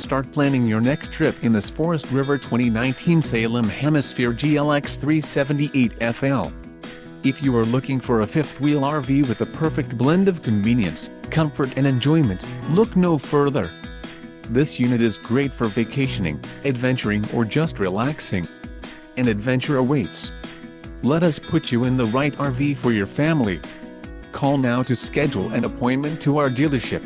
start planning your next trip in this Forest River 2019 Salem Hemisphere GLX 378 FL. If you are looking for a fifth-wheel RV with the perfect blend of convenience, comfort and enjoyment, look no further. This unit is great for vacationing, adventuring or just relaxing. An adventure awaits. Let us put you in the right RV for your family. Call now to schedule an appointment to our dealership.